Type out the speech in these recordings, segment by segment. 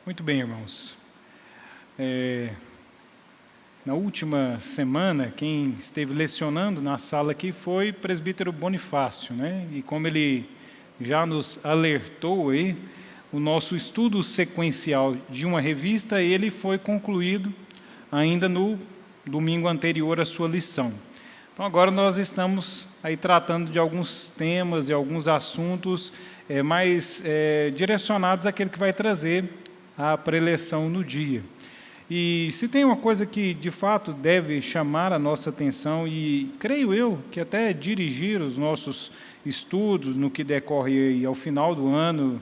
Muito bem, irmãos. Na última semana, quem esteve lecionando na sala aqui foi o presbítero Bonifácio, né? E como ele já nos alertou aí, o nosso estudo sequencial de uma revista, ele foi concluído ainda no domingo anterior à sua lição. Então agora nós estamos aí tratando de alguns temas e alguns assuntos mais direcionados àquele que vai trazer a preleção no dia. E se tem uma coisa que de fato deve chamar a nossa atenção, e creio eu que até dirigir os nossos estudos no que decorre aí ao final do ano,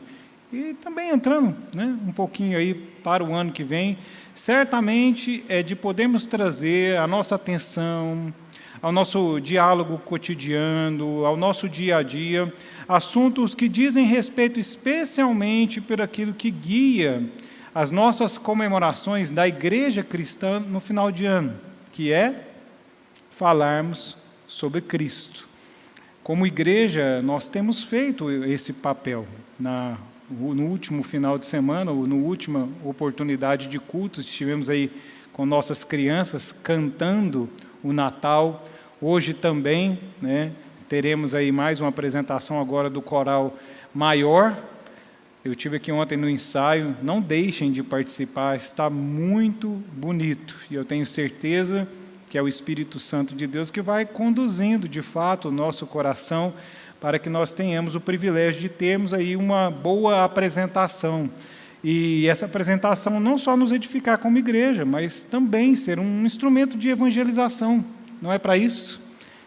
e também entrando, né, um pouquinho aí para o ano que vem, certamente é de podermos trazer a nossa atenção ao nosso diálogo cotidiano, ao nosso dia a dia, assuntos que dizem respeito especialmente por aquilo que guia as nossas comemorações da igreja cristã no final de ano, que é falarmos sobre Cristo. Como igreja, nós temos feito esse papel. No último final de semana, ou na última oportunidade de culto, estivemos aí com nossas crianças cantando o Natal. Hoje também, né, teremos aí mais uma apresentação agora do coral maior. Eu tive aqui ontem no ensaio, não deixem de participar, está muito bonito. E eu tenho certeza que é o Espírito Santo de Deus que vai conduzindo, de fato, o nosso coração para que nós tenhamos o privilégio de termos aí uma boa apresentação. E essa apresentação não só nos edificar como igreja, mas também ser um instrumento de evangelização. Não é para isso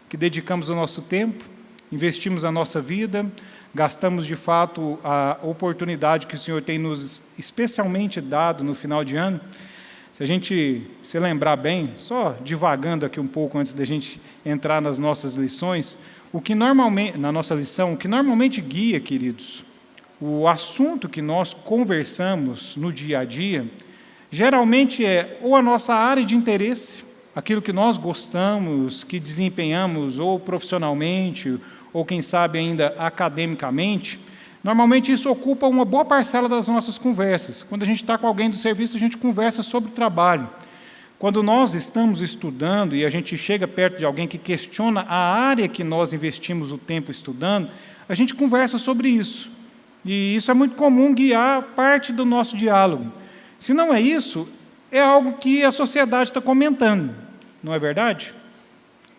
que dedicamos o nosso tempo, investimos a nossa vida, gastamos de fato a oportunidade que o Senhor tem nos especialmente dado no final de ano. Se a gente se lembrar bem, só divagando aqui um pouco antes da gente entrar nas nossas lições, o que normalmente guia, queridos, o assunto que nós conversamos no dia a dia, geralmente é ou a nossa área de interesse, aquilo que nós gostamos, que desempenhamos ou profissionalmente, ou quem sabe ainda academicamente. Normalmente isso ocupa uma boa parcela das nossas conversas. Quando a gente está com alguém do serviço, a gente conversa sobre trabalho. Quando nós estamos estudando e a gente chega perto de alguém que questiona a área que nós investimos o tempo estudando, a gente conversa sobre isso. E isso é muito comum guiar parte do nosso diálogo. Se não é isso, é algo que a sociedade está comentando, não é verdade?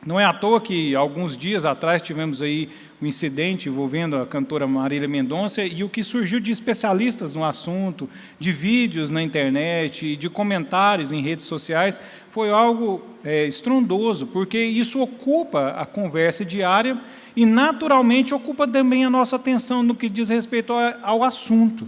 Não é à toa que alguns dias atrás tivemos aí um incidente envolvendo a cantora Marília Mendonça, e o que surgiu de especialistas no assunto, de vídeos na internet, de comentários em redes sociais, foi algo estrondoso, porque isso ocupa a conversa diária e naturalmente ocupa também a nossa atenção no que diz respeito ao assunto.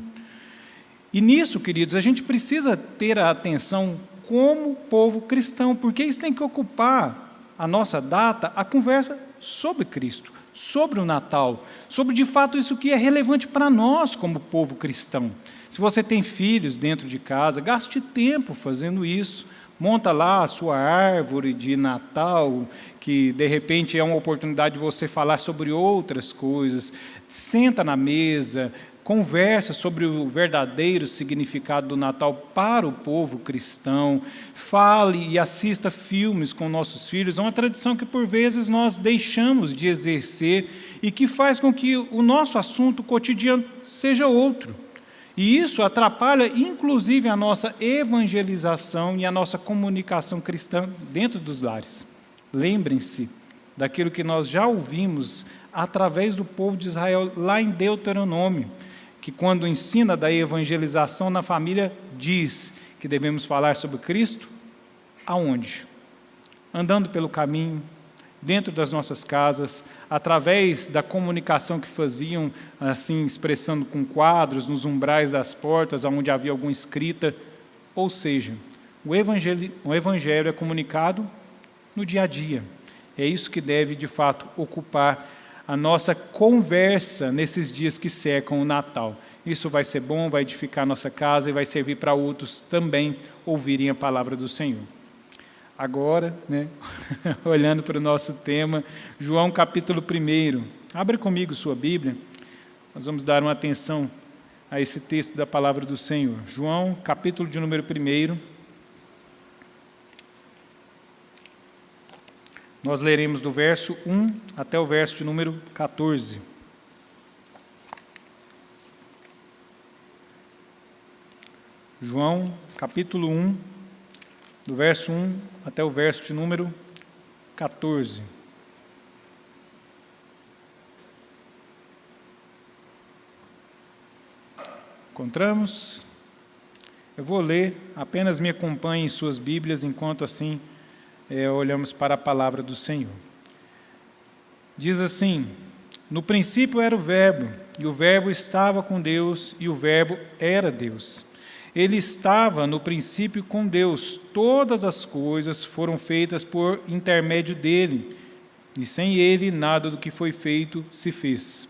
E nisso, queridos, a gente precisa ter a atenção como povo cristão, porque isso tem que ocupar a nossa data, a conversa sobre Cristo, sobre o Natal, sobre de fato isso que é relevante para nós como povo cristão. Se você tem filhos dentro de casa, gaste tempo fazendo isso. Monta lá a sua árvore de Natal, que de repente é uma oportunidade de você falar sobre outras coisas. Senta na mesa, conversa sobre o verdadeiro significado do Natal para o povo cristão, fale e assista filmes com nossos filhos. É uma tradição que por vezes nós deixamos de exercer e que faz com que o nosso assunto cotidiano seja outro. E isso atrapalha inclusive a nossa evangelização e a nossa comunicação cristã dentro dos lares. Lembrem-se daquilo que nós já ouvimos através do povo de Israel lá em Deuteronômio, que quando ensina da evangelização na família, diz que devemos falar sobre Cristo, aonde? Andando pelo caminho, dentro das nossas casas, através da comunicação que faziam, assim, expressando com quadros, nos umbrais das portas, onde havia alguma escrita. Ou seja, o evangelho é comunicado no dia a dia. É isso que deve, de fato, ocupar a nossa conversa nesses dias que cercam o Natal. Isso vai ser bom, vai edificar a nossa casa e vai servir para outros também ouvirem a palavra do Senhor. agora, né? Olhando para o nosso tema, João capítulo 1. Abra comigo sua Bíblia, nós vamos dar uma atenção a esse texto da palavra do Senhor. João capítulo de número 1. Nós leremos do verso 1 até o verso de número 14. João, capítulo 1, do verso 1 até o verso de número 14. Encontramos? Eu vou ler, apenas me acompanhem em suas Bíblias, enquanto assim olhamos para a palavra do Senhor. Diz assim: no princípio era o Verbo, e o Verbo estava com Deus, e o Verbo era Deus. Ele estava no princípio com Deus. Todas as coisas foram feitas por intermédio dele, e sem ele nada do que foi feito se fez.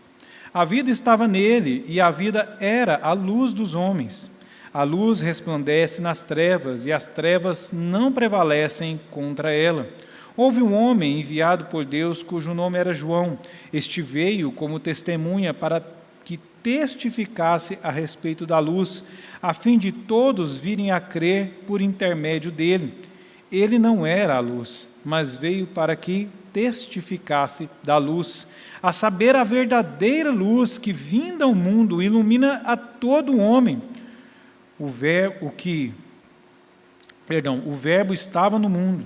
A vida estava nele, e a vida era a luz dos homens. A luz resplandece nas trevas, e as trevas não prevalecem contra ela. Houve um homem enviado por Deus, cujo nome era João. Este veio como testemunha para que testificasse a respeito da luz, a fim de todos virem a crer por intermédio dele. Ele não era a luz, mas veio para que testificasse da luz, a saber, a verdadeira luz que, vinda ao mundo, ilumina a todo homem. O Verbo estava no mundo.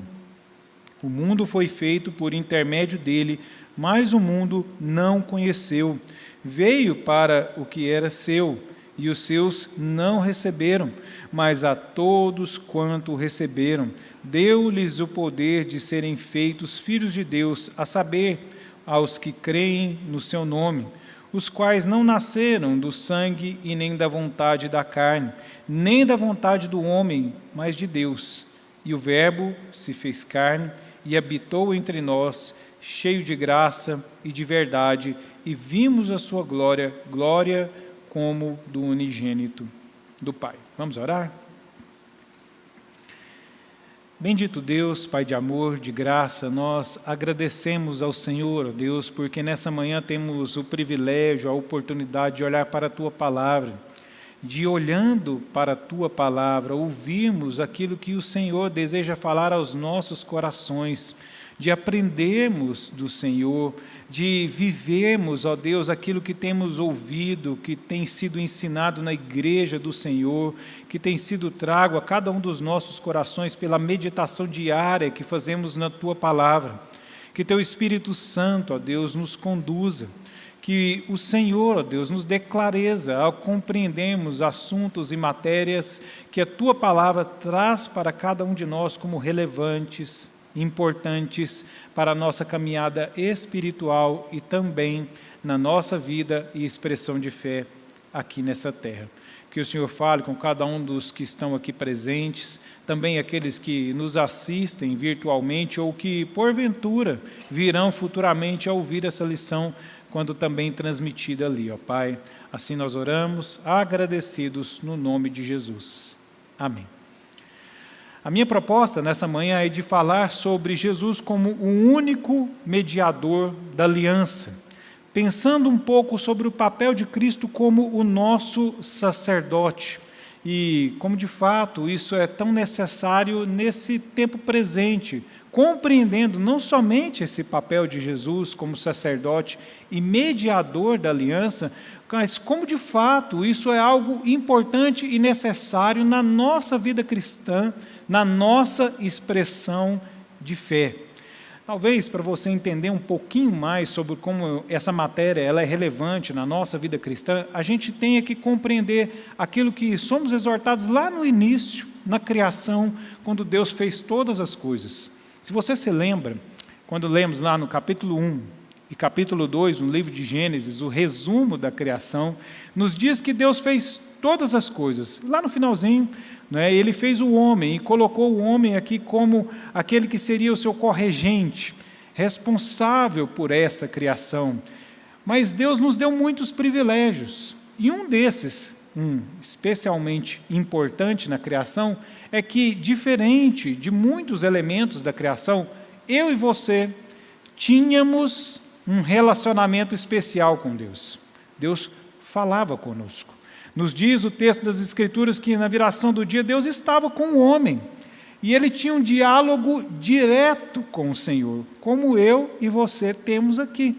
O mundo foi feito por intermédio dele, mas o mundo não conheceu. Veio para o que era seu, e os seus não receberam, mas a todos quanto o receberam, deu-lhes o poder de serem feitos filhos de Deus, a saber, aos que creem no seu nome, os quais não nasceram do sangue e nem da vontade da carne, nem da vontade do homem, mas de Deus. E o Verbo se fez carne e habitou entre nós, cheio de graça e de verdade, e vimos a sua glória, glória como do unigênito do Pai. Vamos orar? Bendito Deus, Pai de amor, de graça, nós agradecemos ao Senhor, ó Deus, porque nessa manhã temos o privilégio, a oportunidade de olhar para a Tua Palavra, de olhando para a Tua Palavra, ouvirmos aquilo que o Senhor deseja falar aos nossos corações, de aprendermos do Senhor, de vivermos, ó Deus, aquilo que temos ouvido, que tem sido ensinado na igreja do Senhor, que tem sido trago a cada um dos nossos corações pela meditação diária que fazemos na Tua Palavra. Que Teu Espírito Santo, ó Deus, nos conduza, que o Senhor, ó Deus, nos dê clareza ao compreendermos assuntos e matérias que a Tua Palavra traz para cada um de nós como relevantes, importantes para a nossa caminhada espiritual e também na nossa vida e expressão de fé aqui nessa terra. Que o Senhor fale com cada um dos que estão aqui presentes, também aqueles que nos assistem virtualmente ou que, porventura, virão futuramente a ouvir essa lição quando também transmitida ali, ó Pai. Assim nós oramos, agradecidos no nome de Jesus. Amém. A minha proposta nessa manhã é de falar sobre Jesus como o único mediador da aliança, pensando um pouco sobre o papel de Cristo como o nosso sacerdote e como de fato isso é tão necessário nesse tempo presente, compreendendo não somente esse papel de Jesus como sacerdote e mediador da aliança, mas como de fato isso é algo importante e necessário na nossa vida cristã, na nossa expressão de fé. Talvez para você entender um pouquinho mais sobre como essa matéria ela é relevante na nossa vida cristã, a gente tenha que compreender aquilo que somos exortados lá no início, na criação, quando Deus fez todas as coisas. Se você se lembra, quando lemos lá no capítulo 1 e capítulo 2, no livro de Gênesis, o resumo da criação, nos diz que Deus fez todas as coisas. Lá no finalzinho, ele fez o homem e colocou o homem aqui como aquele que seria o seu corregente, responsável por essa criação. Mas Deus nos deu muitos privilégios, e um desses especialmente importante na criação, é que, diferente de muitos elementos da criação, eu e você tínhamos um relacionamento especial com Deus. Deus falava conosco. Nos diz o texto das Escrituras que na viração do dia Deus estava com o homem. E ele tinha um diálogo direto com o Senhor, como eu e você temos aqui,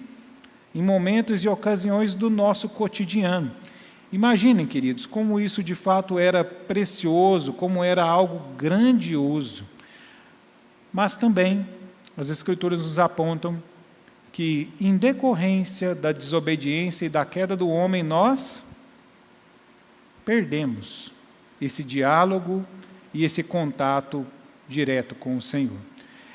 em momentos e ocasiões do nosso cotidiano. Imaginem, queridos, como isso de fato era precioso, como era algo grandioso. Mas também as Escrituras nos apontam que, em decorrência da desobediência e da queda do homem, nós perdemos esse diálogo e esse contato direto com o Senhor.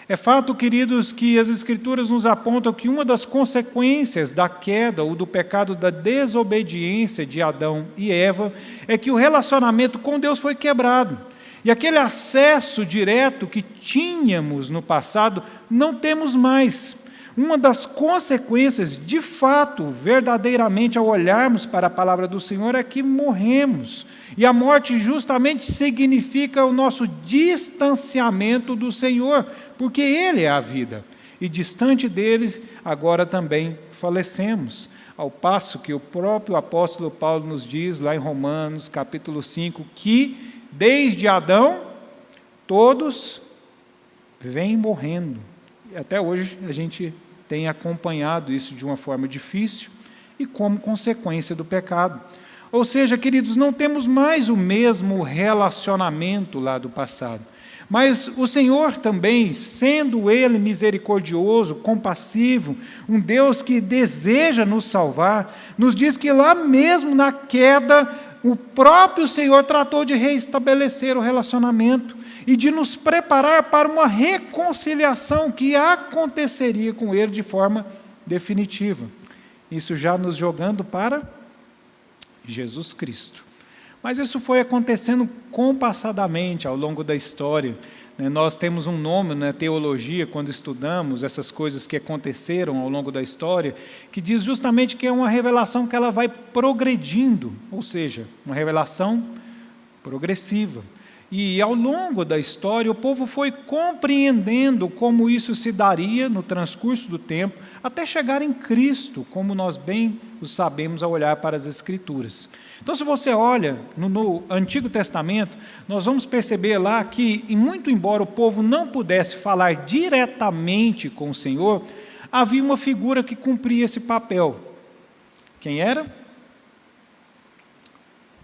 É fato, queridos, que as Escrituras nos apontam que uma das consequências da queda ou do pecado da desobediência de Adão e Eva é que o relacionamento com Deus foi quebrado. E aquele acesso direto que tínhamos no passado, não temos mais. Uma das consequências, de fato, verdadeiramente, ao olharmos para a palavra do Senhor, é que morremos. E a morte justamente significa o nosso distanciamento do Senhor, porque Ele é a vida. E distante dele, agora também falecemos. Ao passo que o próprio apóstolo Paulo nos diz, lá em Romanos, capítulo 5, que desde Adão, todos vêm morrendo. E até hoje a gente tem acompanhado isso de uma forma difícil e como consequência do pecado. Ou seja, queridos, não temos mais o mesmo relacionamento lá do passado. Mas o Senhor também, sendo Ele misericordioso, compassivo, um Deus que deseja nos salvar, nos diz que lá mesmo na queda, o próprio Senhor tratou de reestabelecer o relacionamento e de nos preparar para uma reconciliação que aconteceria com Ele de forma definitiva. Isso já nos jogando para Jesus Cristo. Mas isso foi acontecendo compassadamente ao longo da história. Nós temos um nome na teologia, quando estudamos essas coisas que aconteceram ao longo da história, que diz justamente que é uma revelação que ela vai progredindo, ou seja, uma revelação progressiva. E ao longo da história, o povo foi compreendendo como isso se daria no transcurso do tempo, até chegar em Cristo, como nós bem o sabemos ao olhar para as Escrituras. Então, se você olha no Antigo Testamento, nós vamos perceber lá que, muito embora o povo não pudesse falar diretamente com o Senhor, havia uma figura que cumpria esse papel. Quem era?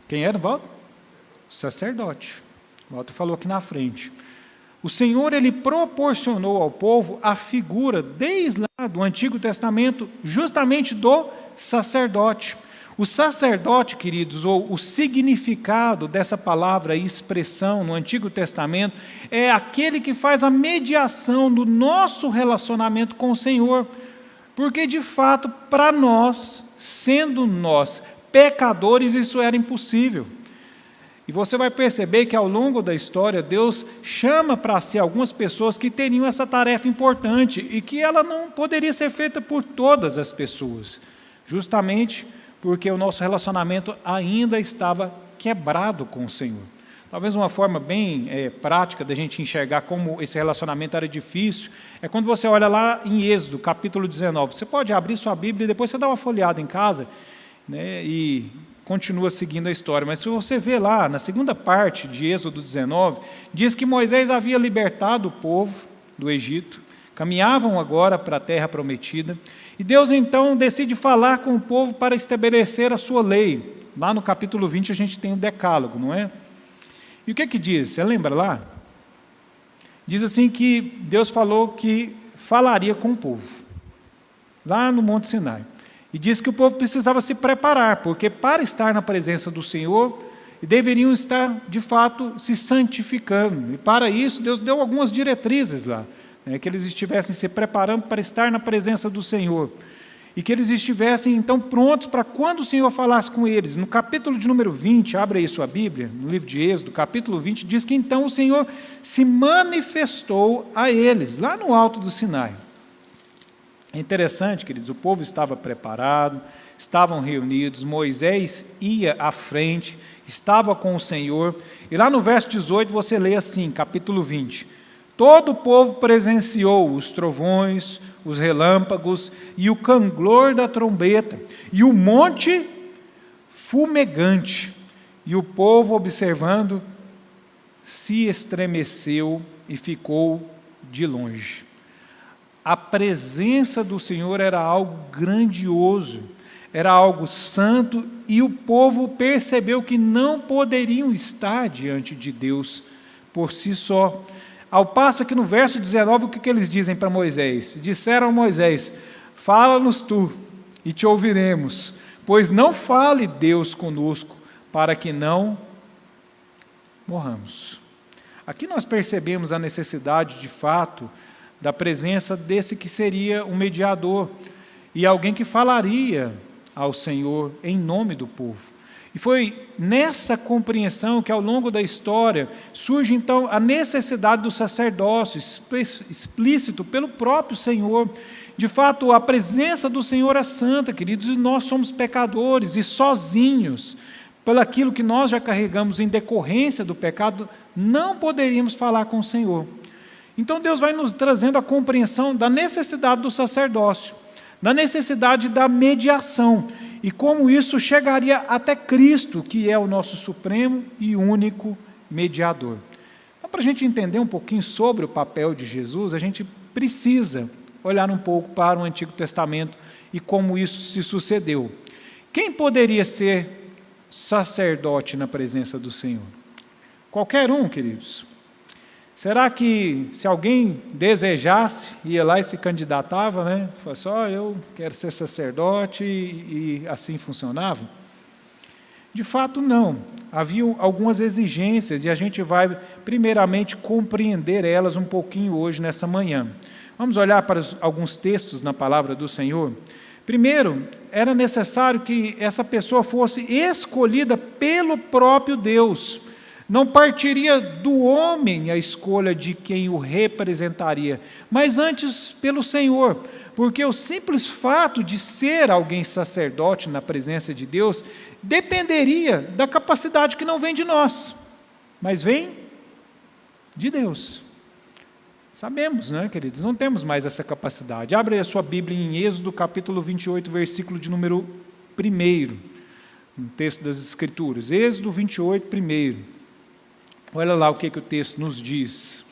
Quem era, Walter? O sacerdote. Walter falou aqui na frente. O Senhor, Ele proporcionou ao povo a figura, desde lá do Antigo Testamento, justamente do sacerdote. O sacerdote, queridos, ou o significado dessa palavra e expressão no Antigo Testamento, é aquele que faz a mediação do nosso relacionamento com o Senhor. Porque, de fato, para nós, sendo nós pecadores, isso era impossível. E você vai perceber que ao longo da história, Deus chama para si algumas pessoas que teriam essa tarefa importante e que ela não poderia ser feita por todas as pessoas, justamente porque o nosso relacionamento ainda estava quebrado com o Senhor. Talvez uma forma bem prática da gente enxergar como esse relacionamento era difícil, é quando você olha lá em Êxodo, capítulo 19. Você pode abrir sua Bíblia e depois você dá uma folheada em casa, né, e continua seguindo a história. Mas se você vê lá, na segunda parte de Êxodo 19, diz que Moisés havia libertado o povo do Egito, caminhavam agora para a terra prometida, e Deus então decide falar com o povo para estabelecer a sua lei. Lá no capítulo 20 a gente tem o decálogo, não é? E o que é que diz? Você lembra lá? Diz assim que Deus falou que falaria com o povo, lá no Monte Sinai. E diz que o povo precisava se preparar, porque para estar na presença do Senhor, deveriam estar, de fato, se santificando. E para isso, Deus deu algumas diretrizes lá, né, que eles estivessem se preparando para estar na presença do Senhor. E que eles estivessem, então, prontos para quando o Senhor falasse com eles. No capítulo de número 20, abre aí sua Bíblia, no livro de Êxodo, capítulo 20, diz que então o Senhor se manifestou a eles, lá no alto do Sinai. É interessante, queridos, o povo estava preparado, estavam reunidos, Moisés ia à frente, estava com o Senhor, e lá no verso 18 você lê assim, capítulo 20, todo o povo presenciou os trovões, os relâmpagos e o canglor da trombeta, e o monte fumegante, e o povo observando se estremeceu e ficou de longe. A presença do Senhor era algo grandioso, era algo santo, e o povo percebeu que não poderiam estar diante de Deus por si só. Ao passo que no verso 19, o que eles dizem para Moisés? Disseram a Moisés, fala-nos tu, e te ouviremos, pois não fale Deus conosco, para que não morramos. Aqui nós percebemos a necessidade, de fato, da presença desse que seria um mediador, e alguém que falaria ao Senhor em nome do povo. E foi nessa compreensão que ao longo da história surge então a necessidade do sacerdócio explícito pelo próprio Senhor. De fato, a presença do Senhor é santa, queridos, e nós somos pecadores e sozinhos, pelo aquilo que nós já carregamos em decorrência do pecado, não poderíamos falar com o Senhor. Então Deus vai nos trazendo a compreensão da necessidade do sacerdócio, da necessidade da mediação, e como isso chegaria até Cristo, que é o nosso supremo e único mediador. Então, para a gente entender um pouquinho sobre o papel de Jesus, a gente precisa olhar um pouco para o Antigo Testamento e como isso se sucedeu. Quem poderia ser sacerdote na presença do Senhor? Qualquer um, queridos. Será que se alguém desejasse, ia lá e se candidatava, né? Falasse, eu quero ser sacerdote, e assim funcionava? De fato, não. Havia algumas exigências, e a gente vai primeiramente compreender elas um pouquinho hoje, nessa manhã. Vamos olhar para alguns textos na palavra do Senhor. Primeiro, era necessário que essa pessoa fosse escolhida pelo próprio Deus. Não partiria do homem a escolha de quem o representaria, mas antes pelo Senhor, porque o simples fato de ser alguém sacerdote na presença de Deus dependeria da capacidade que não vem de nós, mas vem de Deus. Sabemos, né, queridos? Não temos mais essa capacidade. Abre aí a sua Bíblia em Êxodo capítulo 28, versículo de número 1, no texto das Escrituras. Êxodo 28, 1. Olha lá o que o texto nos diz.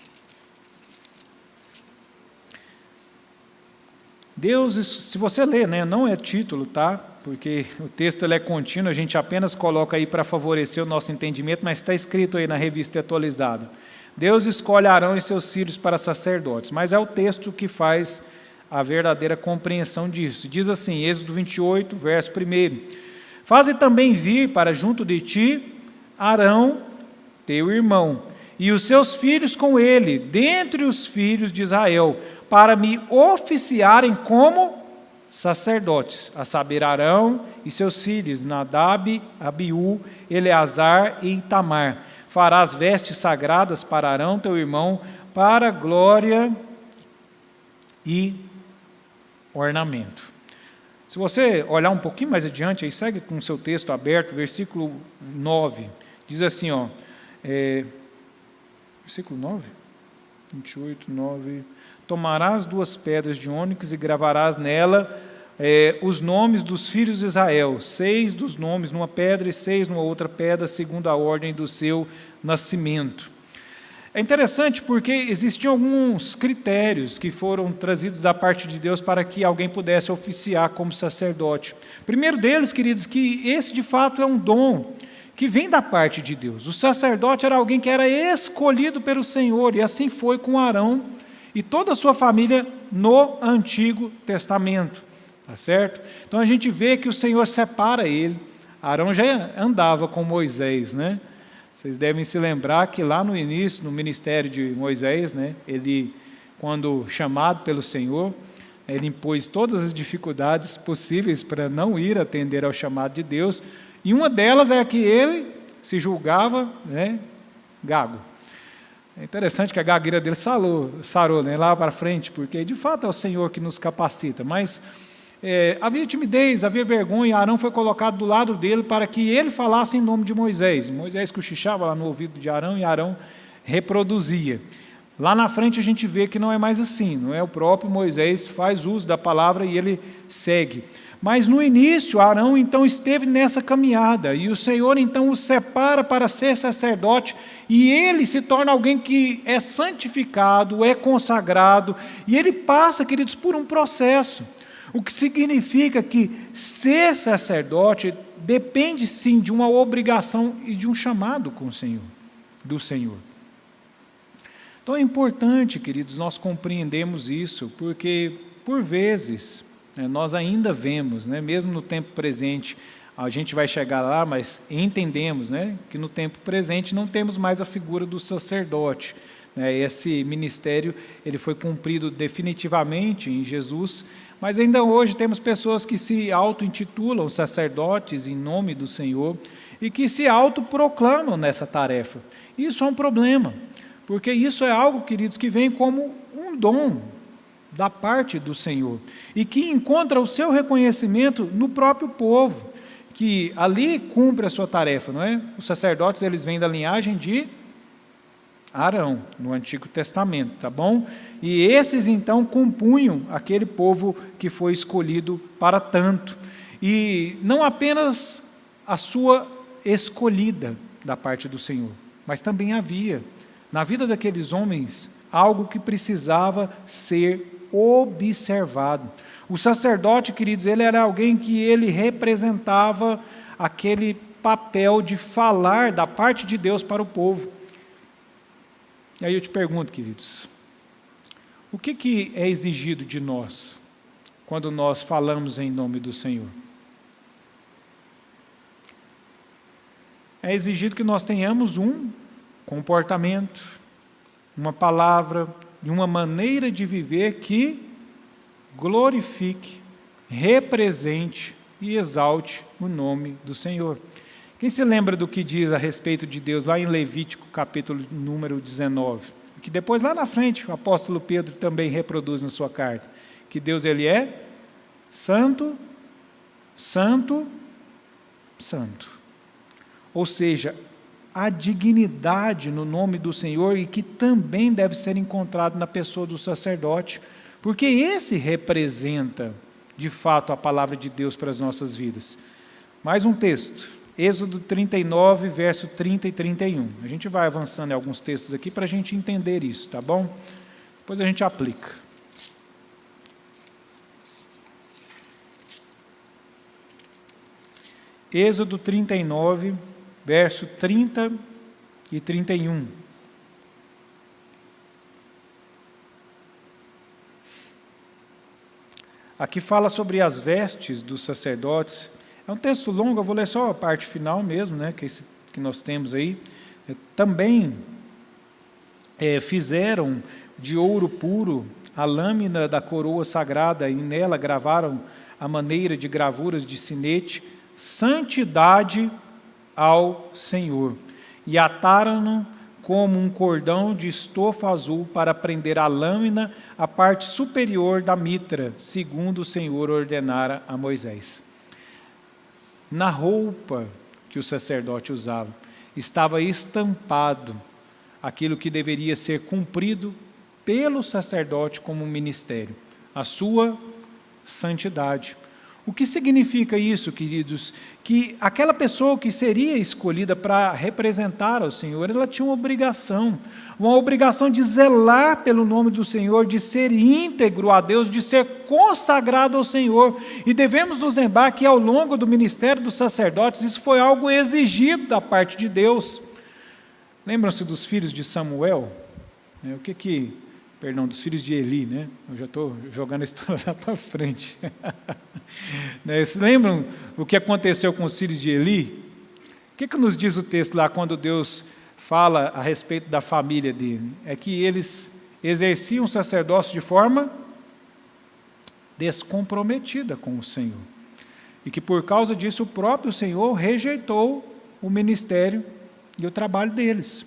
Deus, se você ler, né, não é título, tá? Porque o texto ele é contínuo, a gente apenas coloca aí para favorecer o nosso entendimento, mas está escrito aí na revista atualizada. Deus escolhe Arão e seus filhos para sacerdotes, mas é o texto que faz a verdadeira compreensão disso. Diz assim, Êxodo 28, verso 1. Faze também vir para junto de ti Arão, teu irmão, e os seus filhos com ele, dentre os filhos de Israel, para me oficiarem como sacerdotes, a saber, Arão e seus filhos, Nadab, Abiú, Eleazar e Itamar. Farás vestes sagradas para Arão, teu irmão, para glória e ornamento. Se você olhar um pouquinho mais adiante, aí segue com o seu texto aberto, versículo 9, diz assim, versículo 9, 28, 9, tomarás 2 pedras de ônix e gravarás nela os nomes dos filhos de Israel, 6 dos nomes numa pedra e 6 numa outra pedra, segundo a ordem do seu nascimento. É interessante porque existiam alguns critérios que foram trazidos da parte de Deus para que alguém pudesse oficiar como sacerdote. Primeiro deles, queridos, que esse de fato é um dom que vem da parte de Deus. O sacerdote era alguém que era escolhido pelo Senhor, e assim foi com Arão e toda a sua família no Antigo Testamento, tá certo? Então a gente vê que o Senhor separa ele. Arão já andava com Moisés, né? Vocês devem se lembrar que lá no início, no ministério de Moisés, né, ele, quando chamado pelo Senhor, ele impôs todas as dificuldades possíveis para não ir atender ao chamado de Deus, e uma delas é que ele se julgava, gago. É interessante que a gagueira dele sarou, né, lá para frente, porque de fato é o Senhor que nos capacita, mas havia timidez, havia vergonha. Arão foi colocado do lado dele para que ele falasse em nome de Moisés. Moisés cochichava lá no ouvido de Arão e Arão reproduzia. Lá na frente a gente vê que não é mais assim, não é? O próprio Moisés faz uso da palavra e ele segue. Mas no início, Arão então esteve nessa caminhada, e o Senhor então o separa para ser sacerdote, e ele se torna alguém que é santificado, é consagrado, e ele passa, queridos, por um processo, o que significa que ser sacerdote depende sim de uma obrigação e de um chamado com o Senhor, do Senhor. Então é importante, queridos, nós compreendemos isso, porque por vezes nós ainda vemos, mesmo no tempo presente, a gente vai chegar lá, mas entendemos que no tempo presente não temos mais a figura do sacerdote. Esse ministério ele foi cumprido definitivamente em Jesus, mas ainda hoje temos pessoas que se auto-intitulam sacerdotes em nome do Senhor e que se autoproclamam nessa tarefa. Isso é um problema, porque isso é algo, queridos, que vem como um dom da parte do Senhor, e que encontra o seu reconhecimento no próprio povo, que ali cumpre a sua tarefa, não é? Os sacerdotes, eles vêm da linhagem de Arão, no Antigo Testamento, tá bom? E esses, então, compunham aquele povo que foi escolhido para tanto, e não apenas a sua escolhida da parte do Senhor, mas também havia, na vida daqueles homens, algo que precisava ser observado. O sacerdote, queridos, ele era alguém que ele representava aquele papel de falar da parte de Deus para o povo. E aí eu te pergunto, queridos, o que é exigido de nós quando nós falamos em nome do Senhor? É exigido que nós tenhamos um comportamento, uma palavra e uma maneira de viver que glorifique, represente e exalte o nome do Senhor. Quem se lembra do que diz a respeito de Deus lá em Levítico, capítulo número 19? Que depois lá na frente o apóstolo Pedro também reproduz na sua carta. Que Deus ele é santo, santo, santo. Ou seja, a dignidade no nome do Senhor e que também deve ser encontrado na pessoa do sacerdote, porque esse representa, de fato, a palavra de Deus para as nossas vidas. Mais um texto, Êxodo 39, verso 30 e 31. A gente vai avançando em alguns textos aqui para a gente entender isso, tá bom? Depois a gente aplica. Êxodo 39, verso 30 e 31. Aqui fala sobre as vestes dos sacerdotes. É um texto longo, eu vou ler só a parte final mesmo, que nós temos aí. Também fizeram de ouro puro a lâmina da coroa sagrada, e nela gravaram a maneira de gravuras de sinete, santidade ao Senhor, e ataram-no como um cordão de estofa azul para prender a lâmina à parte superior da mitra, segundo o Senhor ordenara a Moisés. Na roupa que o sacerdote usava, estava estampado aquilo que deveria ser cumprido pelo sacerdote como ministério, a sua santidade. O que significa isso, queridos? Que aquela pessoa que seria escolhida para representar ao Senhor, ela tinha uma obrigação de zelar pelo nome do Senhor, de ser íntegro a Deus, de ser consagrado ao Senhor. E devemos nos lembrar que ao longo do ministério dos sacerdotes, isso foi algo exigido da parte de Deus. Lembram-se dos filhos de Samuel? Dos filhos de Eli, Eu já estou jogando a história lá para frente. Vocês lembram o que aconteceu com os filhos de Eli? O que nos diz o texto lá quando Deus fala a respeito da família dele? É que eles exerciam o sacerdócio de forma descomprometida com o Senhor. E que por causa disso o próprio Senhor rejeitou o ministério e o trabalho deles.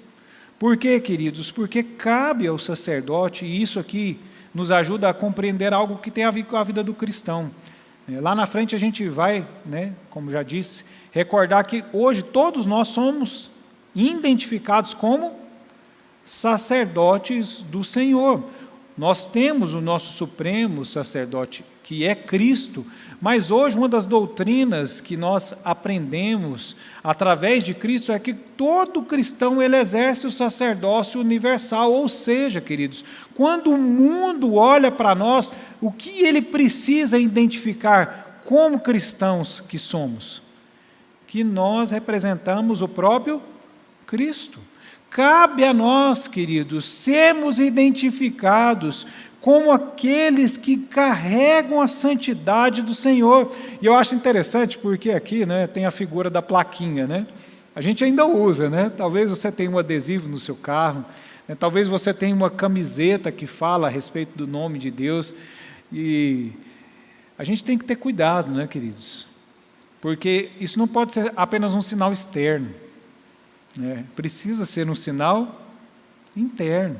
Por quê, queridos? Porque cabe ao sacerdote, e isso aqui nos ajuda a compreender algo que tem a ver com a vida do cristão. Lá na frente a gente vai, como já disse, recordar que hoje todos nós somos identificados como sacerdotes do Senhor. Nós temos o nosso supremo sacerdote, que é Cristo, mas hoje uma das doutrinas que nós aprendemos através de Cristo é que todo cristão ele exerce o sacerdócio universal, ou seja, queridos, quando o mundo olha para nós, o que ele precisa identificar como cristãos que somos? Que nós representamos o próprio Cristo. Cabe a nós, queridos, sermos identificados como aqueles que carregam a santidade do Senhor. E eu acho interessante porque aqui tem a figura da plaquinha, A gente ainda usa, Talvez você tenha um adesivo no seu carro, talvez você tenha uma camiseta que fala a respeito do nome de Deus. E a gente tem que ter cuidado, queridos? Porque isso não pode ser apenas um sinal externo. Precisa ser um sinal interno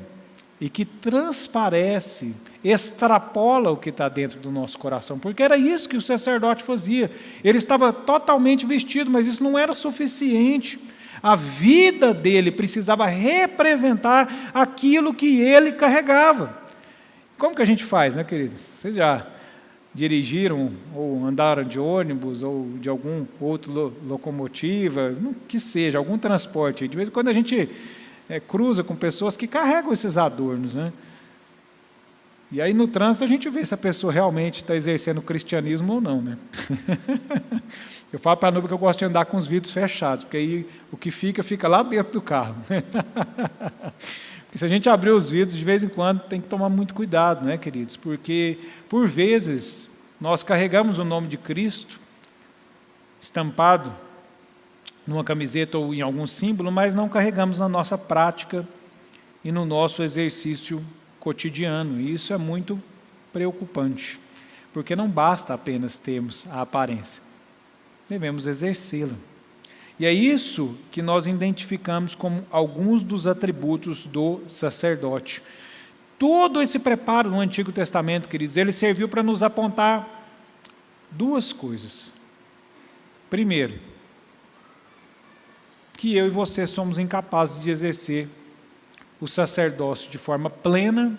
e que transparece, extrapola o que está dentro do nosso coração, porque era isso que o sacerdote fazia. Ele estava totalmente vestido, mas isso não era suficiente. A vida dele precisava representar aquilo que ele carregava. Como que a gente faz, queridos? Vocês já dirigiram ou andaram de ônibus ou de algum outro locomotiva, que seja, algum transporte. De vez em quando a gente cruza com pessoas que carregam esses adornos, E aí no trânsito a gente vê se a pessoa realmente está exercendo o cristianismo ou não, Eu falo para a Nubia que eu gosto de andar com os vidros fechados, porque aí o que fica lá dentro do carro. Porque se a gente abrir os vidros, de vez em quando, tem que tomar muito cuidado, queridos? Porque, por vezes, nós carregamos o nome de Cristo estampado numa camiseta ou em algum símbolo, mas não carregamos na nossa prática e no nosso exercício cotidiano. E isso é muito preocupante, porque não basta apenas termos a aparência, devemos exercê-la. E é isso que nós identificamos como alguns dos atributos do sacerdote. Todo esse preparo no Antigo Testamento, queridos, ele serviu para nos apontar duas coisas. Primeiro, que eu e você somos incapazes de exercer o sacerdócio de forma plena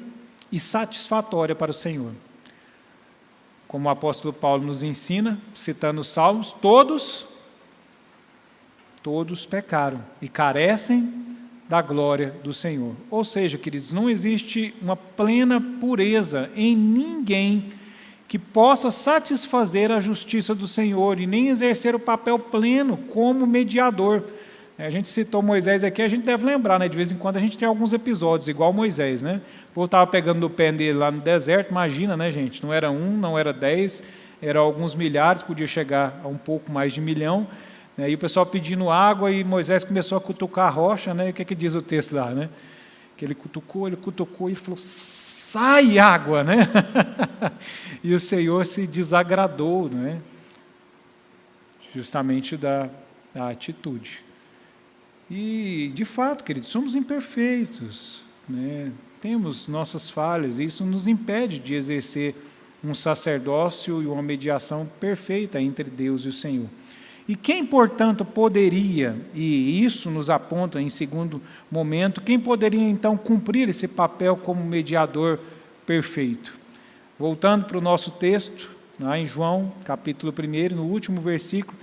e satisfatória para o Senhor. Como o apóstolo Paulo nos ensina, citando os Salmos, todos pecaram e carecem da glória do Senhor. Ou seja, queridos, não existe uma plena pureza em ninguém que possa satisfazer a justiça do Senhor e nem exercer o papel pleno como mediador. A gente citou Moisés aqui, a gente deve lembrar, de vez em quando a gente tem alguns episódios, igual Moisés, O povo estava pegando no pé dele lá no deserto, imagina, gente, não era 1, não era 10, eram alguns milhares, podia chegar a um pouco mais de 1 milhão, E o pessoal pedindo água e Moisés começou a cutucar a rocha, O que diz o texto lá, Que ele cutucou e falou, sai água, E o Senhor se desagradou, Justamente da atitude. E, de fato, queridos, somos imperfeitos, Temos nossas falhas, e isso nos impede de exercer um sacerdócio e uma mediação perfeita entre Deus e o Senhor. E quem, portanto, poderia, e isso nos aponta em segundo momento, quem poderia então cumprir esse papel como mediador perfeito? Voltando para o nosso texto, lá em João, capítulo 1, no último versículo,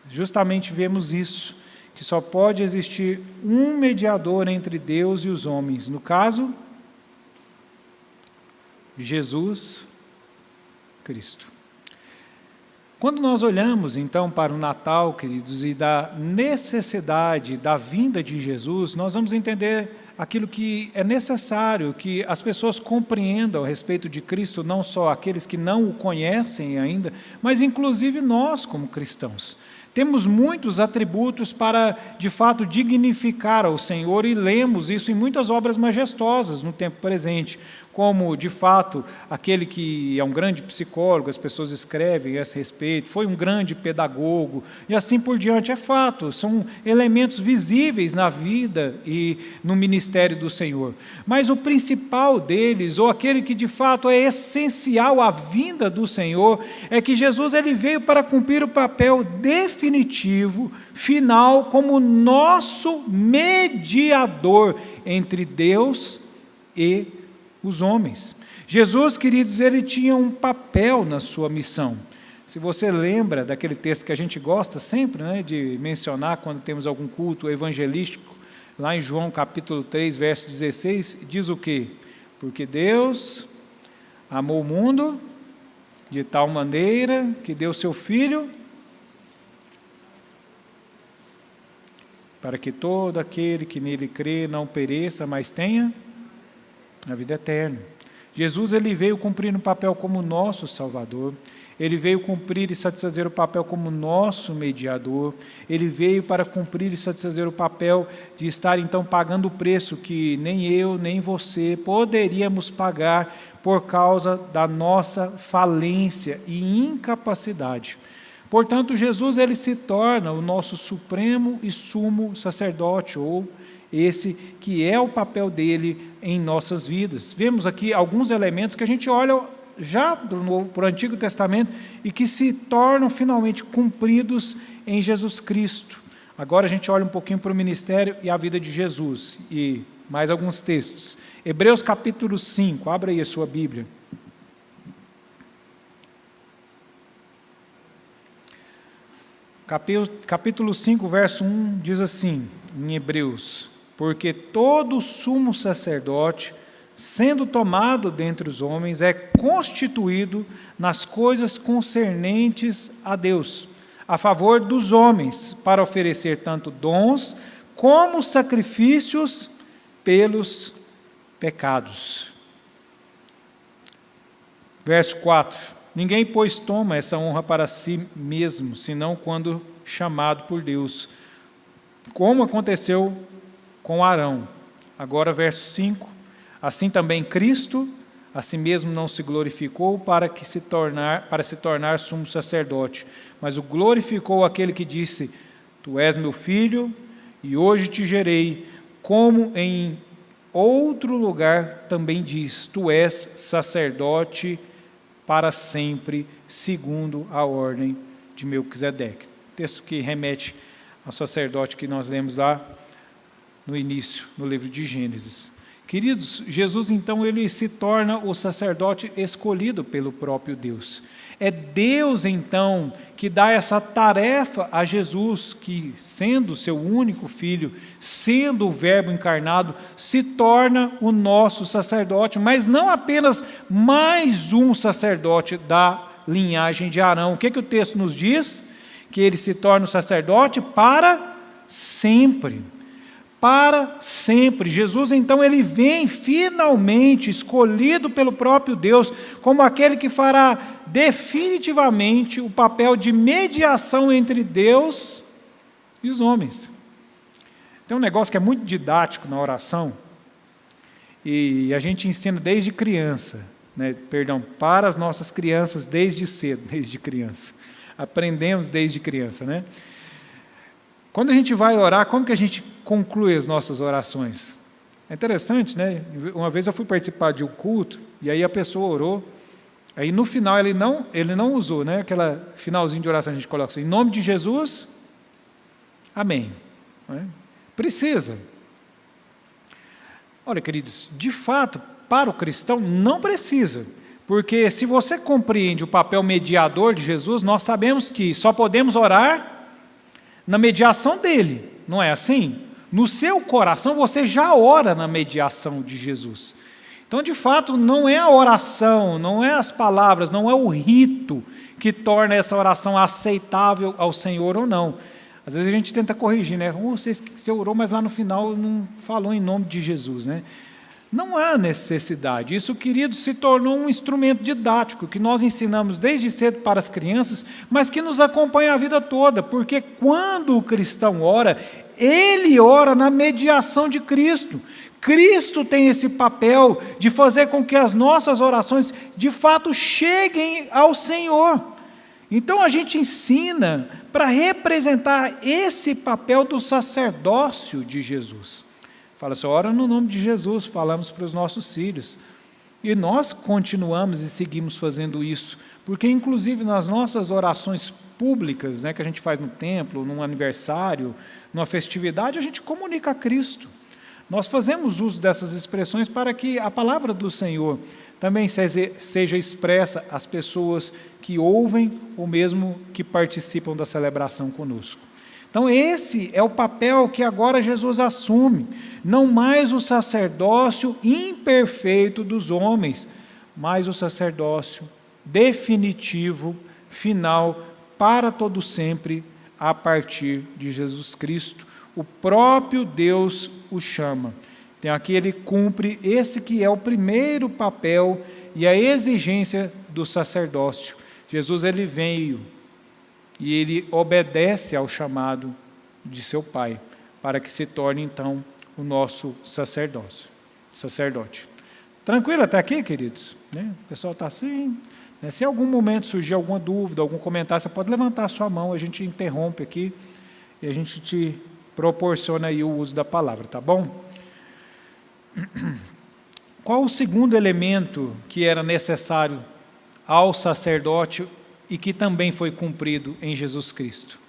justamente vemos isso, que só pode existir um mediador entre Deus e os homens, no caso, Jesus Cristo. Quando nós olhamos, então, para o Natal, queridos, e da necessidade da vinda de Jesus, nós vamos entender aquilo que é necessário que as pessoas compreendam a respeito de Cristo, não só aqueles que não o conhecem ainda, mas inclusive nós como cristãos. Temos muitos atributos para, de fato, dignificar ao Senhor e lemos isso em muitas obras majestosas no tempo presente. como, de fato, aquele que é um grande psicólogo, as pessoas escrevem a esse respeito, foi um grande pedagogo, e assim por diante. É fato, são elementos visíveis na vida e no ministério do Senhor. Mas o principal deles, ou aquele que de fato é essencial à vinda do Senhor, é que Jesus ele veio para cumprir o papel definitivo, final, como nosso mediador entre Deus e os homens. Jesus, queridos, ele tinha um papel na sua missão. Se você lembra daquele texto que a gente gosta sempre, né, de mencionar quando temos algum culto evangelístico, lá em João capítulo 3, verso 16, diz o quê? Porque Deus amou o mundo de tal maneira que deu seu Filho para que todo aquele que nele crê não pereça, mas tenha a vida eterna. Jesus ele veio cumprir um papel como nosso Salvador, ele veio cumprir e satisfazer o papel como nosso mediador, ele veio para cumprir e satisfazer o papel de estar então pagando o preço que nem eu, nem você poderíamos pagar por causa da nossa falência e incapacidade. Portanto, Jesus ele se torna o nosso supremo e sumo sacerdote, ou esse que é o papel dele em nossas vidas. Vemos aqui alguns elementos que a gente olha já para o Antigo Testamento e que se tornam finalmente cumpridos em Jesus Cristo. Agora a gente olha um pouquinho para o ministério e a vida de Jesus e mais alguns textos. Hebreus capítulo 5, abra aí a sua Bíblia. Capítulo 5, verso 1 diz assim, em Hebreus: porque todo sumo sacerdote, sendo tomado dentre os homens, é constituído nas coisas concernentes a Deus, a favor dos homens, para oferecer tanto dons como sacrifícios pelos pecados. Verso 4: ninguém, pois, toma essa honra para si mesmo, senão quando chamado por Deus, como aconteceu com Arão. Agora, verso 5: assim também Cristo, a si mesmo não se glorificou para se tornar sumo sacerdote, mas o glorificou aquele que disse: tu és meu filho, e hoje te gerei, como em outro lugar também diz: tu és sacerdote para sempre, segundo a ordem de Melquisedeque. Texto que remete ao sacerdote que nós lemos lá no início, no livro de Gênesis. Queridos, Jesus então ele se torna o sacerdote escolhido pelo próprio Deus. É Deus então que dá essa tarefa a Jesus, que sendo seu único filho, sendo o Verbo encarnado, se torna o nosso sacerdote, mas não apenas mais um sacerdote da linhagem de Arão. O que o texto nos diz? Que ele se torna o sacerdote para sempre. Para sempre. Jesus então ele vem finalmente escolhido pelo próprio Deus como aquele que fará definitivamente o papel de mediação entre Deus e os homens. Tem um negócio que é muito didático na oração e a gente ensina desde criança, né? Para as nossas crianças desde cedo, desde criança. Aprendemos desde criança, né? Quando a gente vai orar, como que a gente conclui as nossas orações? É interessante, né? Uma vez eu fui participar de um culto, e aí a pessoa orou, aí no final ele não usou, né? Aquela finalzinho de oração a gente coloca assim, em nome de Jesus, amém. Não é? Precisa. Olha, queridos, de fato, para o cristão não precisa, porque se você compreende o papel mediador de Jesus, nós sabemos que só podemos orar na mediação dele, não é assim? No seu coração você já ora na mediação de Jesus. Então, de fato, não é a oração, não é as palavras, não é o rito que torna essa oração aceitável ao Senhor ou não. Às vezes a gente tenta corrigir, né? Você orou, mas lá no final não falou em nome de Jesus, né? Não há necessidade. Isso, querido, se tornou um instrumento didático que nós ensinamos desde cedo para as crianças, mas que nos acompanha a vida toda, porque quando o cristão ora, ele ora na mediação de Cristo. Cristo tem esse papel de fazer com que as nossas orações de fato cheguem ao Senhor. Então a gente ensina para representar esse papel do sacerdócio de Jesus. Fala assim, ora no nome de Jesus, falamos para os nossos filhos. E nós continuamos e seguimos fazendo isso, porque inclusive nas nossas orações públicas, né, que a gente faz no templo, num aniversário, numa festividade, a gente comunica a Cristo. Nós fazemos uso dessas expressões para que a palavra do Senhor também seja expressa às pessoas que ouvem ou mesmo que participam da celebração conosco. Então esse é o papel que agora Jesus assume, não mais o sacerdócio imperfeito dos homens, mas o sacerdócio definitivo, final, para todo sempre, a partir de Jesus Cristo. O próprio Deus o chama. Então aqui ele cumpre esse que é o primeiro papel e a exigência do sacerdócio. Jesus ele veio e ele obedece ao chamado de seu Pai, para que se torne então o nosso sacerdote. Tranquilo até aqui, queridos? Né? O pessoal está assim. Né? Se em algum momento surgir alguma dúvida, algum comentário, você pode levantar a sua mão, a gente interrompe aqui e a gente te proporciona aí o uso da palavra, tá bom? Qual o segundo elemento que era necessário ao sacerdote e que também foi cumprido em Jesus Cristo?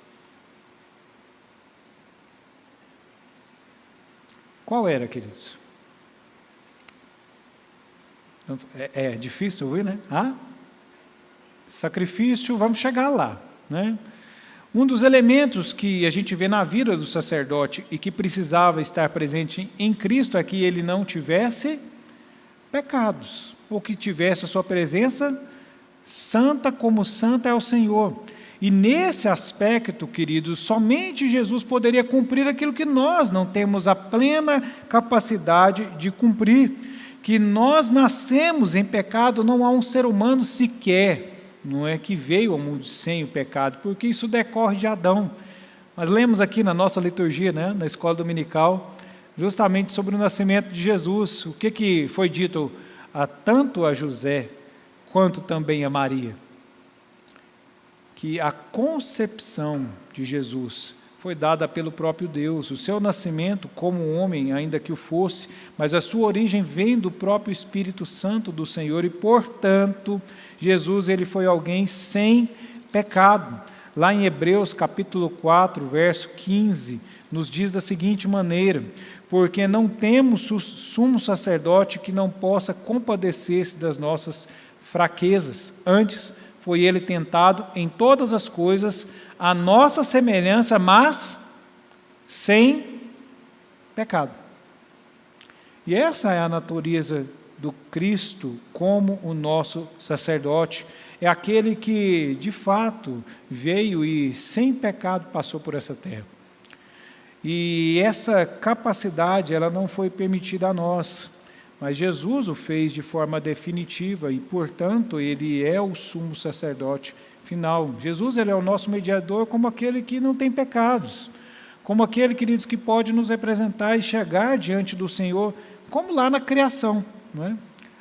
Qual era, queridos? É difícil ouvir, né? Sacrifício, vamos chegar lá, né? Um dos elementos que a gente vê na vida do sacerdote e que precisava estar presente em Cristo é que ele não tivesse pecados, ou que tivesse a sua presença santa como santa é o Senhor. E nesse aspecto, queridos, somente Jesus poderia cumprir aquilo que nós não temos a plena capacidade de cumprir, que nós nascemos em pecado, não há um ser humano sequer, não é que veio ao mundo sem o pecado, porque isso decorre de Adão. Mas lemos aqui na nossa liturgia, né, na escola dominical, justamente sobre o nascimento de Jesus. O que foi dito tanto a José, quanto também a Maria? Que a concepção de Jesus foi dada pelo próprio Deus. O seu nascimento como homem, ainda que o fosse, mas a sua origem vem do próprio Espírito Santo do Senhor e, portanto, Jesus ele foi alguém sem pecado. Lá em Hebreus capítulo 4, verso 15, nos diz da seguinte maneira: porque não temos sumo sacerdote que não possa compadecer-se das nossas fraquezas. Antes, foi ele tentado em todas as coisas, a nossa semelhança, mas sem pecado. E essa é a natureza do Cristo como o nosso sacerdote. É aquele que, de fato, veio e sem pecado passou por essa terra. E essa capacidade, ela não foi permitida a nós, mas Jesus o fez de forma definitiva e, portanto, ele é o sumo sacerdote final. Jesus ele é o nosso mediador como aquele que não tem pecados, como aquele, queridos, que pode nos representar e chegar diante do Senhor, como lá na criação, não é?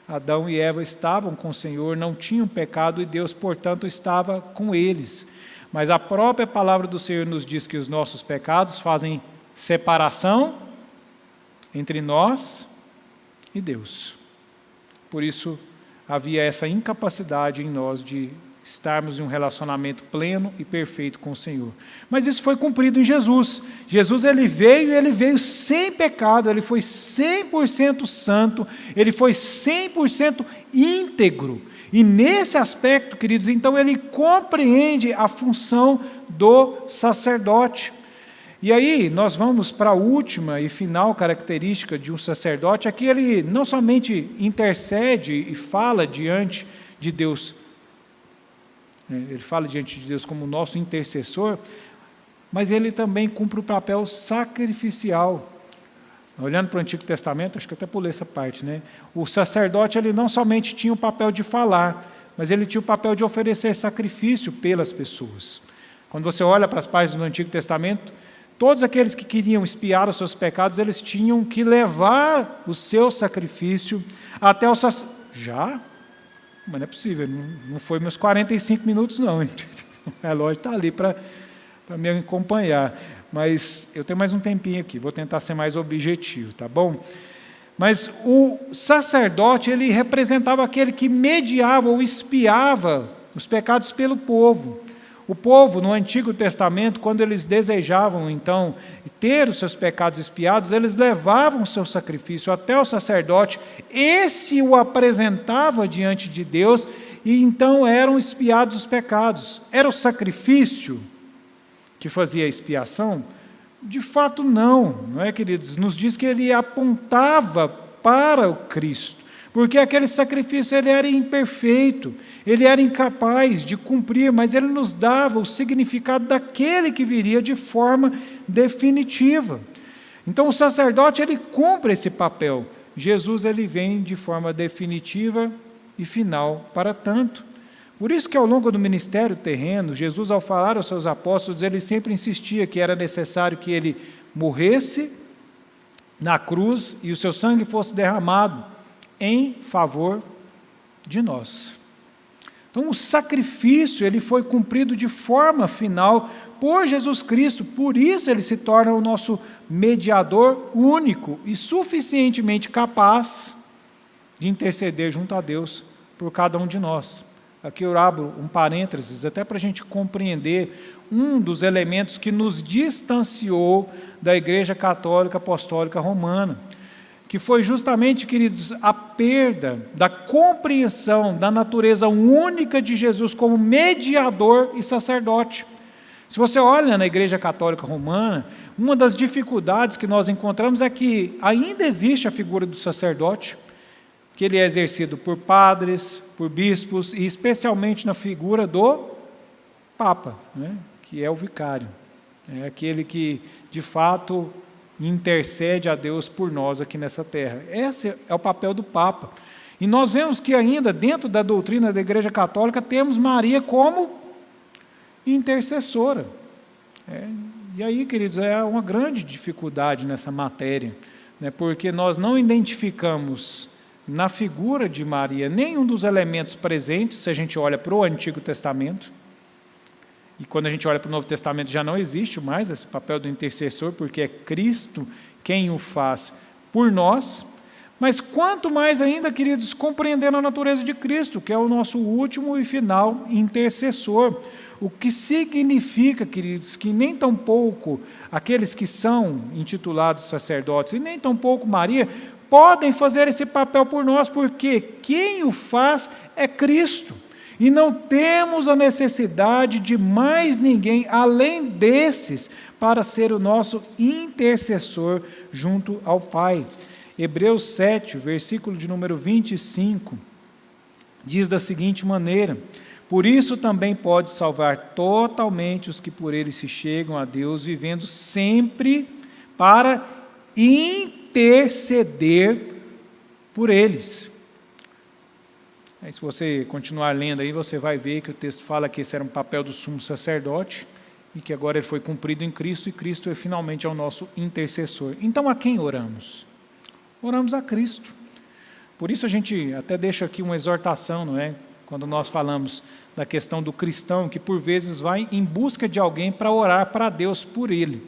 Adão e Eva estavam com o Senhor, não tinham pecado e Deus, portanto, estava com eles. Mas a própria palavra do Senhor nos diz que os nossos pecados fazem separação entre nós e Deus. Por isso, havia essa incapacidade em nós de estarmos em um relacionamento pleno e perfeito com o Senhor. Mas isso foi cumprido em Jesus. Jesus ele veio sem pecado, ele foi 100% santo, ele foi 100% íntegro. E nesse aspecto, queridos, então ele compreende a função do sacerdote. E aí nós vamos para a última e final característica de um sacerdote. Aqui ele não somente intercede e fala diante de Deus, ele fala diante de Deus como nosso intercessor, mas ele também cumpre o papel sacrificial. Olhando para o Antigo Testamento, acho que eu até pulei essa parte, né? O sacerdote ele não somente tinha o papel de falar, mas ele tinha o papel de oferecer sacrifício pelas pessoas. Quando você olha para as páginas do Antigo Testamento, Todos aqueles que queriam expiar os seus pecados, eles tinham que levar o seu sacrifício até o sacerdote. Já? Mas não é possível, não foi meus 45 minutos não. O relógio está ali para me acompanhar. Mas eu tenho mais um tempinho aqui, vou tentar ser mais objetivo, tá bom? Mas o sacerdote, ele representava aquele que mediava ou expiava os pecados pelo povo. O povo, no Antigo Testamento, quando eles desejavam, então, ter os seus pecados expiados, eles levavam o seu sacrifício até o sacerdote, esse o apresentava diante de Deus, e então eram expiados os pecados. Era o sacrifício que fazia a expiação? De fato não é, queridos? Nos diz que ele apontava para o Cristo, porque aquele sacrifício ele era imperfeito, ele era incapaz de cumprir, mas ele nos dava o significado daquele que viria de forma definitiva. Então o sacerdote ele cumpre esse papel, Jesus ele vem de forma definitiva e final para tanto. Por isso que ao longo do ministério terreno, Jesus ao falar aos seus apóstolos, ele sempre insistia que era necessário que ele morresse na cruz e o seu sangue fosse derramado em favor de nós. Então o sacrifício ele foi cumprido de forma final por Jesus Cristo, por isso ele se torna o nosso mediador único e suficientemente capaz de interceder junto a Deus por cada um de nós. Aqui eu abro um parênteses, até para a gente compreender um dos elementos que nos distanciou da Igreja Católica Apostólica Romana, que foi justamente, queridos, a perda da compreensão da natureza única de Jesus como mediador e sacerdote. Se você olha na Igreja Católica Romana, uma das dificuldades que nós encontramos é que ainda existe a figura do sacerdote, que ele é exercido por padres, por bispos e especialmente na figura do Papa, né, que é o vicário, é aquele que de fato intercede a Deus por nós aqui nessa terra. Esse é o papel do Papa. E nós vemos que ainda dentro da doutrina da Igreja Católica temos Maria como intercessora. E aí, queridos, é uma grande dificuldade nessa matéria, né, porque nós não identificamos na figura de Maria nenhum dos elementos presentes, se a gente olha para o Antigo Testamento, e quando a gente olha para o Novo Testamento já não existe mais esse papel do intercessor, porque é Cristo quem o faz por nós, mas quanto mais ainda, queridos, compreendendo a natureza de Cristo, que é o nosso último e final intercessor, o que significa, queridos, que nem tão pouco aqueles que são intitulados sacerdotes, e nem tão pouco Maria, podem fazer esse papel por nós, porque quem o faz é Cristo. E não temos a necessidade de mais ninguém além desses para ser o nosso intercessor junto ao Pai. Hebreus 7, versículo de número 25, diz da seguinte maneira: por isso também pode salvar totalmente os que por ele se chegam a Deus, vivendo sempre para interceder por eles. Aí, se você continuar lendo aí, você vai ver que o texto fala que esse era um papel do sumo sacerdote e que agora ele foi cumprido em Cristo, e Cristo é finalmente o nosso intercessor. Então, a quem oramos? Oramos a Cristo. Por isso a gente até deixa aqui uma exortação, não é? Quando nós falamos da questão do cristão, que por vezes vai em busca de alguém para orar para Deus por ele.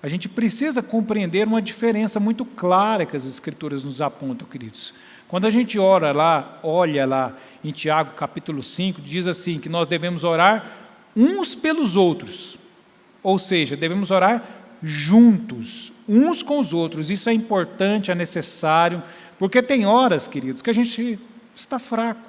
A gente precisa compreender uma diferença muito clara que as Escrituras nos apontam, queridos. Quando a gente olha lá em Tiago capítulo 5, diz assim, que nós devemos orar uns pelos outros, ou seja, devemos orar juntos, uns com os outros. Isso é importante, é necessário, porque tem horas, queridos, que a gente está fraco,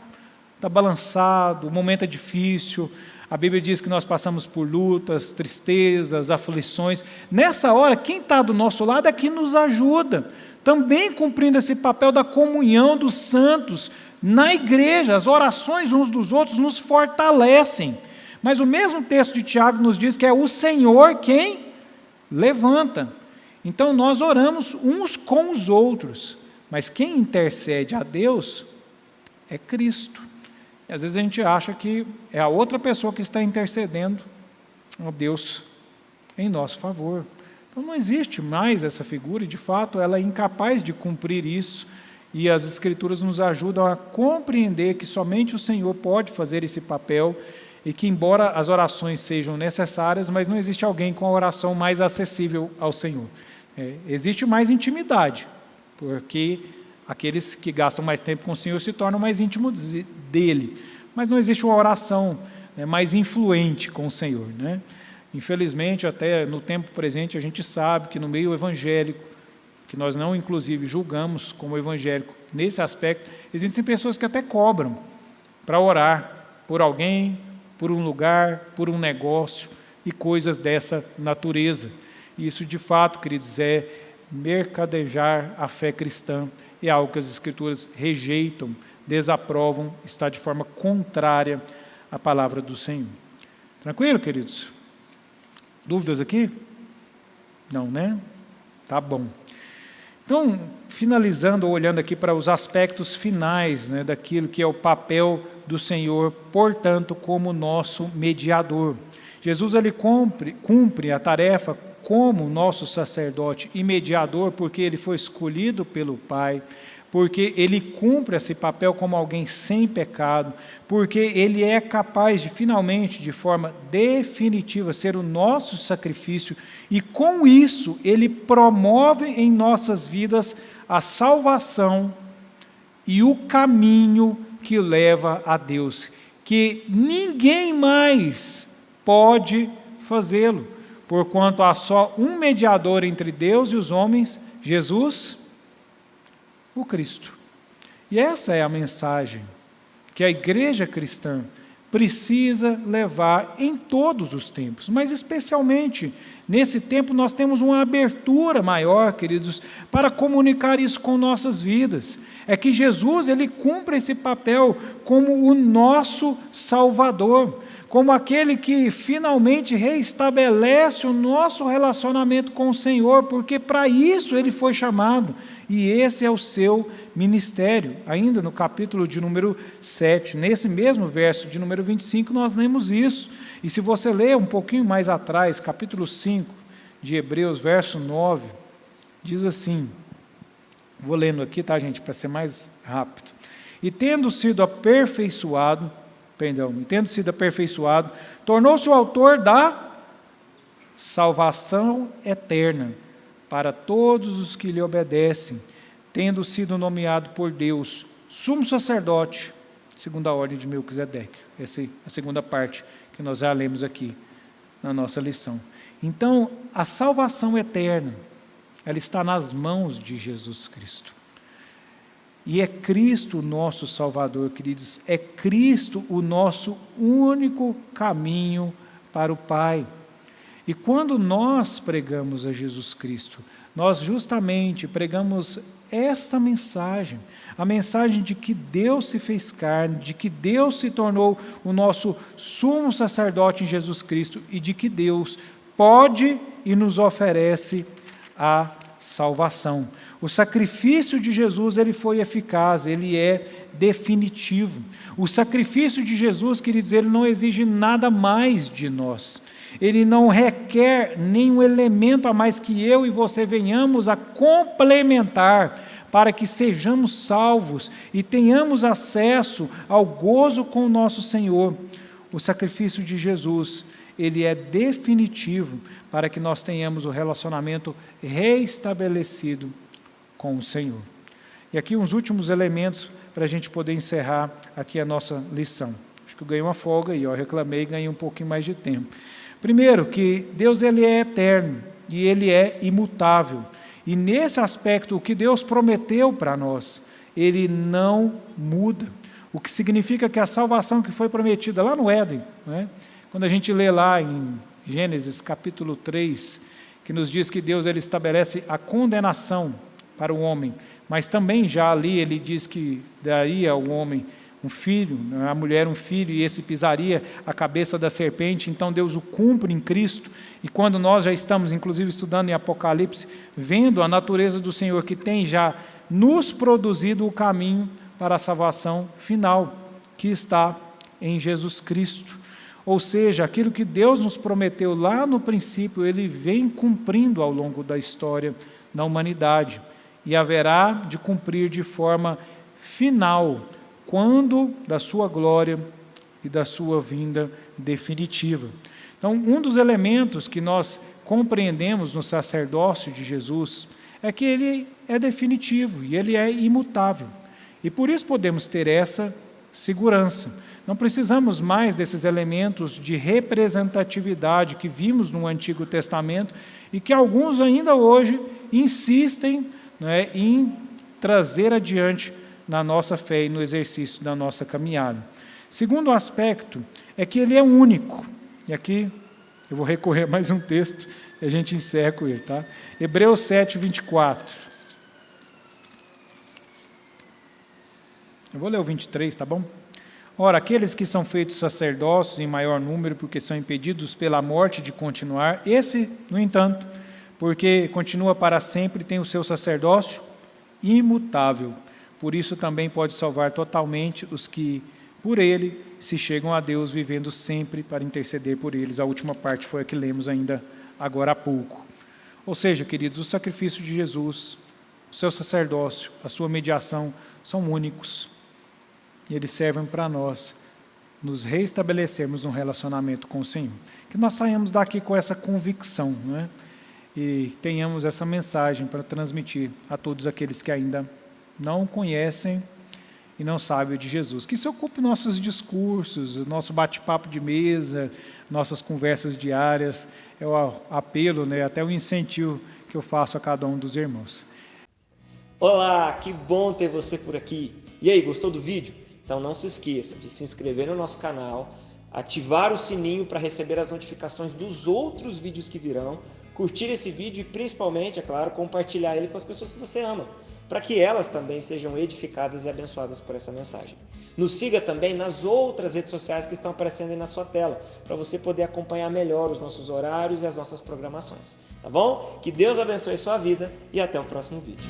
está balançado, o momento é difícil. A Bíblia diz que nós passamos por lutas, tristezas, aflições. Nessa hora, quem está do nosso lado é quem nos ajuda, também cumprindo esse papel da comunhão dos santos na igreja. As orações uns dos outros nos fortalecem. Mas o mesmo texto de Tiago nos diz que é o Senhor quem levanta. Então nós oramos uns com os outros, mas quem intercede a Deus é Cristo. E às vezes a gente acha que é a outra pessoa que está intercedendo a Deus em nosso favor. Então não existe mais essa figura, e de fato ela é incapaz de cumprir isso, e as Escrituras nos ajudam a compreender que somente o Senhor pode fazer esse papel, e que embora as orações sejam necessárias, mas não existe alguém com a oração mais acessível ao Senhor. Existe mais intimidade, porque aqueles que gastam mais tempo com o Senhor se tornam mais íntimos dele, mas não existe uma oração mais influente com o Senhor, né? Infelizmente, até no tempo presente, a gente sabe que no meio evangélico, que nós não inclusive julgamos como evangélico nesse aspecto, existem pessoas que até cobram para orar por alguém, por um lugar, por um negócio e coisas dessa natureza. E isso, de fato, queridos, é mercadejar a fé cristã, é algo que as Escrituras rejeitam, desaprovam, está de forma contrária à palavra do Senhor. Tranquilo, queridos? Dúvidas aqui? Não, né? Tá bom. Então, finalizando, olhando aqui para os aspectos finais, né, daquilo que é o papel do Senhor, portanto, como nosso mediador. Jesus, ele cumpre a tarefa como nosso sacerdote e mediador, porque ele foi escolhido pelo Pai, porque ele cumpre esse papel como alguém sem pecado, porque ele é capaz de, finalmente, de forma definitiva, ser o nosso sacrifício, e com isso ele promove em nossas vidas a salvação e o caminho que leva a Deus, que ninguém mais pode fazê-lo, porquanto há só um mediador entre Deus e os homens, Jesus, o Cristo. E essa é a mensagem que a igreja cristã precisa levar em todos os tempos, mas especialmente nesse tempo nós temos uma abertura maior, queridos, para comunicar isso com nossas vidas. É que Jesus, ele cumpre esse papel como o nosso Salvador, como aquele que finalmente reestabelece o nosso relacionamento com o Senhor, porque para isso ele foi chamado, e esse é o seu ministério. Ainda no capítulo de número 7, nesse mesmo verso de número 25, nós lemos isso. E se você ler um pouquinho mais atrás, capítulo 5 de Hebreus, verso 9, diz assim, vou lendo aqui, tá, gente, para ser mais rápido. E tendo sido aperfeiçoado, tornou-se o autor da salvação eterna para todos os que lhe obedecem, tendo sido nomeado por Deus sumo sacerdote, segundo a ordem de Melquisedeque. Essa é a segunda parte que nós já lemos aqui na nossa lição. Então, a salvação eterna, ela está nas mãos de Jesus Cristo. E é Cristo o nosso Salvador, queridos, é Cristo o nosso único caminho para o Pai. E quando nós pregamos a Jesus Cristo, nós justamente pregamos esta mensagem, a mensagem de que Deus se fez carne, de que Deus se tornou o nosso sumo sacerdote em Jesus Cristo e de que Deus pode e nos oferece a salvação. O sacrifício de Jesus, ele foi eficaz, ele é definitivo. O sacrifício de Jesus, queridos, ele não exige nada mais de nós. Ele não requer nenhum elemento a mais que eu e você venhamos a complementar para que sejamos salvos e tenhamos acesso ao gozo com o nosso Senhor. O sacrifício de Jesus, ele é definitivo para que nós tenhamos o relacionamento reestabelecido com o Senhor. E aqui uns últimos elementos para a gente poder encerrar aqui a nossa lição. Acho que eu ganhei uma folga e eu reclamei e ganhei um pouquinho mais de tempo. Primeiro, que Deus, ele é eterno e ele é imutável. E nesse aspecto, o que Deus prometeu para nós, ele não muda. O que significa que a salvação que foi prometida lá no Éden, né? Quando a gente lê lá em Gênesis capítulo 3, que nos diz que Deus, ele estabelece a condenação para o homem, mas também já ali ele diz que daria ao homem um filho, a mulher um filho, e esse pisaria a cabeça da serpente. Então Deus o cumpre em Cristo, e quando nós já estamos inclusive estudando em Apocalipse, vendo a natureza do Senhor que tem já nos produzido o caminho para a salvação final, que está em Jesus Cristo. Ou seja, aquilo que Deus nos prometeu lá no princípio, Ele vem cumprindo ao longo da história da humanidade. E haverá de cumprir de forma final, quando da sua glória e da sua vinda definitiva. Então, um dos elementos que nós compreendemos no sacerdócio de Jesus é que ele é definitivo e ele é imutável. E por isso podemos ter essa segurança. Não precisamos mais desses elementos de representatividade que vimos no Antigo Testamento e que alguns ainda hoje insistem, em trazer adiante na nossa fé e no exercício da nossa caminhada. Segundo aspecto é que ele é único. E aqui eu vou recorrer a mais um texto e a gente encerra com ele, tá? Hebreus 7, 24. Eu vou ler o 23, tá bom? Ora, aqueles que são feitos sacerdócios em maior número, porque são impedidos pela morte de continuar, esse, no entanto, porque continua para sempre, tem o seu sacerdócio imutável. Por isso também pode salvar totalmente os que, por ele, se chegam a Deus, vivendo sempre para interceder por eles. A última parte foi a que lemos ainda agora há pouco. Ou seja, queridos, o sacrifício de Jesus, o seu sacerdócio, a sua mediação, são únicos. E eles servem para nós nos reestabelecermos no relacionamento com o Senhor. Que nós saímos daqui com essa convicção, e tenhamos essa mensagem para transmitir a todos aqueles que ainda não conhecem e não sabem de Jesus. Que isso ocupe nossos discursos, nosso bate-papo de mesa, nossas conversas diárias. É o apelo, até o incentivo que eu faço a cada um dos irmãos. Olá, que bom ter você por aqui. E aí, gostou do vídeo? Então não se esqueça de se inscrever no nosso canal, ativar o sininho para receber as notificações dos outros vídeos que virão, curtir esse vídeo e principalmente, é claro, compartilhar ele com as pessoas que você ama, para que elas também sejam edificadas e abençoadas por essa mensagem. Nos siga também nas outras redes sociais que estão aparecendo aí na sua tela, para você poder acompanhar melhor os nossos horários e as nossas programações. Tá bom? Que Deus abençoe sua vida e até o próximo vídeo.